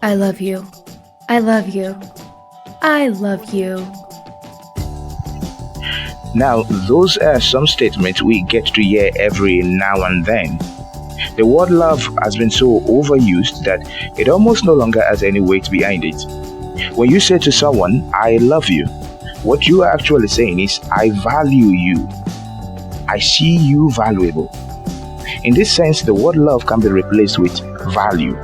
I love you. I love you. I love you. Now, those are some statements we get to hear every now and then. The word love has been so overused that it almost no longer has any weight behind it. When you say to someone, I love you, what you are actually saying is, I value you. I see you valuable. In this sense, the word love can be replaced with value.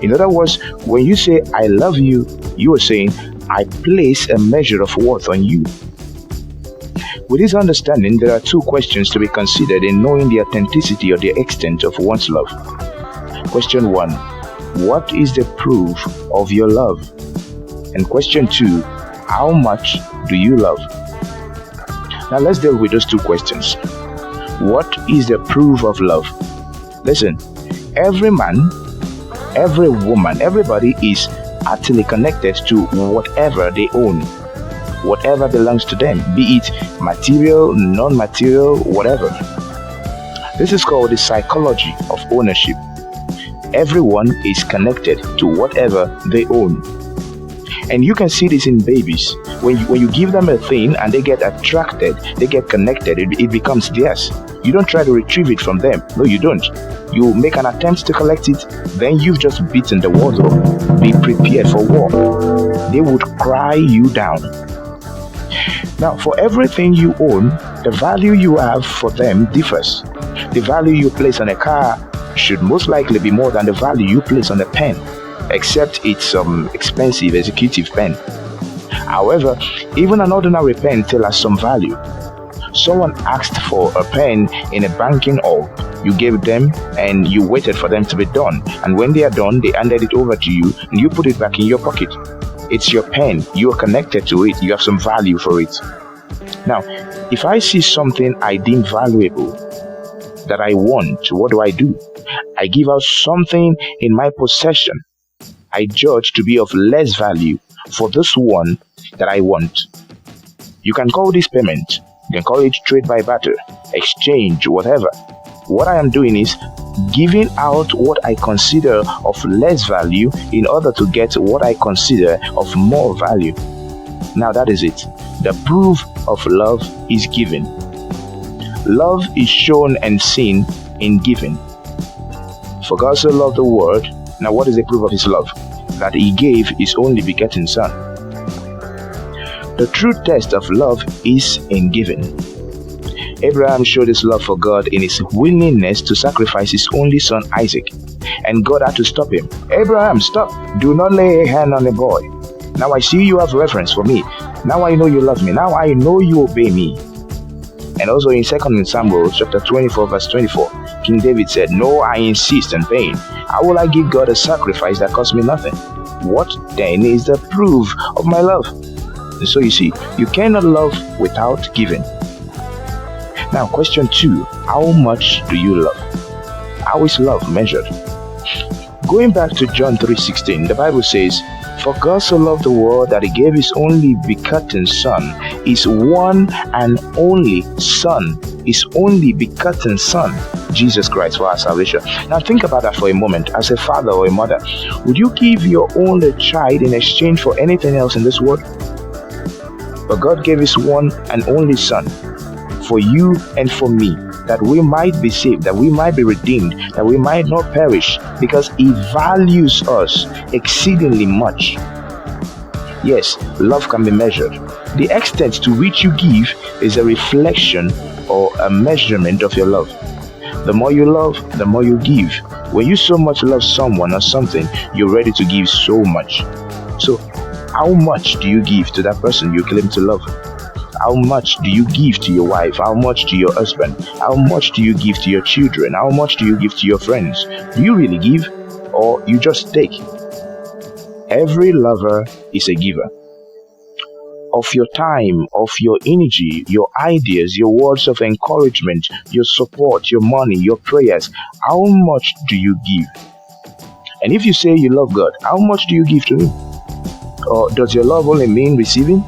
In other words, when you say, I love you, you are saying, I place a measure of worth on you. With this understanding, there are two questions to be considered in knowing the authenticity or the extent of one's love. Question 1. What is the proof of your love? And question 2. How much do you love? Now let's deal with those two questions. What is the proof of love? Listen, every man, every woman, everybody is utterly connected to whatever they own, whatever belongs to them, be it material, non-material, whatever. This is called the psychology of ownership. Everyone is connected to whatever they own. And you can see this in babies. When you give them a thing and they get attracted, they get connected, it becomes theirs. You don't try to retrieve it from them. No, you don't. You make an attempt to collect it, then you've just beaten the wardrobe. Be prepared for war. They would cry you down. Now, for everything you own, the value you have for them differs. The value you place on a car should most likely be more than the value you place on a pen, except it's some expensive executive pen. However, even an ordinary pen still has some value. Someone asked for a pen in a banking hall. You gave them and you waited for them to be done. And when they are done, they handed it over to you and you put it back in your pocket. It's your pen. You are connected to it. You have some value for it. Now, if I see something I deem valuable that I want, what do? I give out something in my possession I judge to be of less value for this one that I want. You can call this payment. You can call it trade by barter, exchange, whatever. What I am doing is giving out what I consider of less value in order to get what I consider of more value. Now that is it. The proof of love is giving. Love is shown and seen in giving. For God so loved the world. Now what is the proof of his love? That he gave his only begotten son. The true test of love is in giving. Abraham showed his love for God in his willingness to sacrifice his only son Isaac. And God had to stop him. Abraham, stop. Do not lay a hand on the boy. Now I see you have reverence for me. Now I know you love me. Now I know you obey me. And also in 2 Samuel chapter 24 verse 24, King David said, no, I insist on paying. How will I give God a sacrifice that costs me nothing? What then is the proof of my love? And so you see, you cannot love without giving. Now question 2, how much do you love? How is love measured? Going back to John 3:16, the Bible says, for God so loved the world that he gave his only begotten son, his one and only son, his only begotten son, Jesus Christ, for our salvation. Now think about that for a moment. As a father or a mother, would you give your only child in exchange for anything else in this world? But God gave his one and only son for you and for me, that we might be saved, that we might be redeemed, that we might not perish, because he values us exceedingly much. Yes, love can be measured. The extent to which you give is a reflection or a measurement of your love. The more you love, the more you give. When you so much love someone or something, you're ready to give so much. So, how much do you give to that person you claim to love? How much do you give to your wife? How much to your husband? How much do you give to your children? How much do you give to your friends? Do you really give, or you just take? Every lover is a giver. Of your time, of your energy, your ideas, your words of encouragement, your support, your money, your prayers. How much do you give? And if you say you love God, how much do you give to him? Or does your love only mean receiving?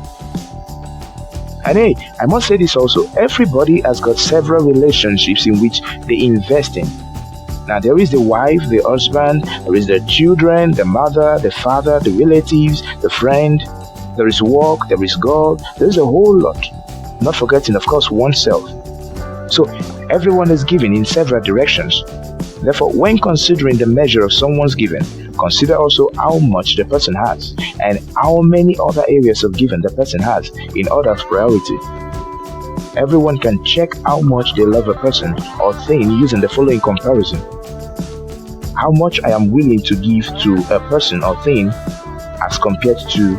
And hey, I must say this also, everybody has got several relationships in which they invest in. Now, there is the wife, the husband, there is the children, the mother, the father, the relatives, the friend, there is work, there is God, there is a whole lot. Not forgetting, of course, oneself. So, everyone is giving in several directions. Therefore, when considering the measure of someone's giving, consider also how much the person has and how many other areas of giving the person has in order of priority. Everyone can check how much they love a person or thing using the following comparison. How much I am willing to give to a person or thing as compared to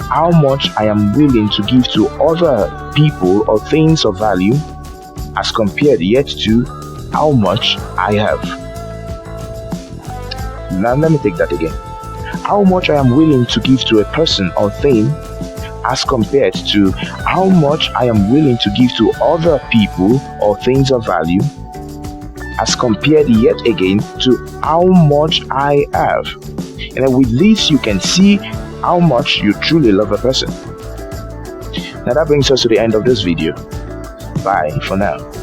how much I am willing to give to other people or things of value as compared yet to how much I have. Now let me take that again. How much I am willing to give to a person or thing as compared to how much I am willing to give to other people or things of value as compared yet again to how much I have. And then with this you can see how much you truly love a person. Now that brings us to the end of this video. Bye for now.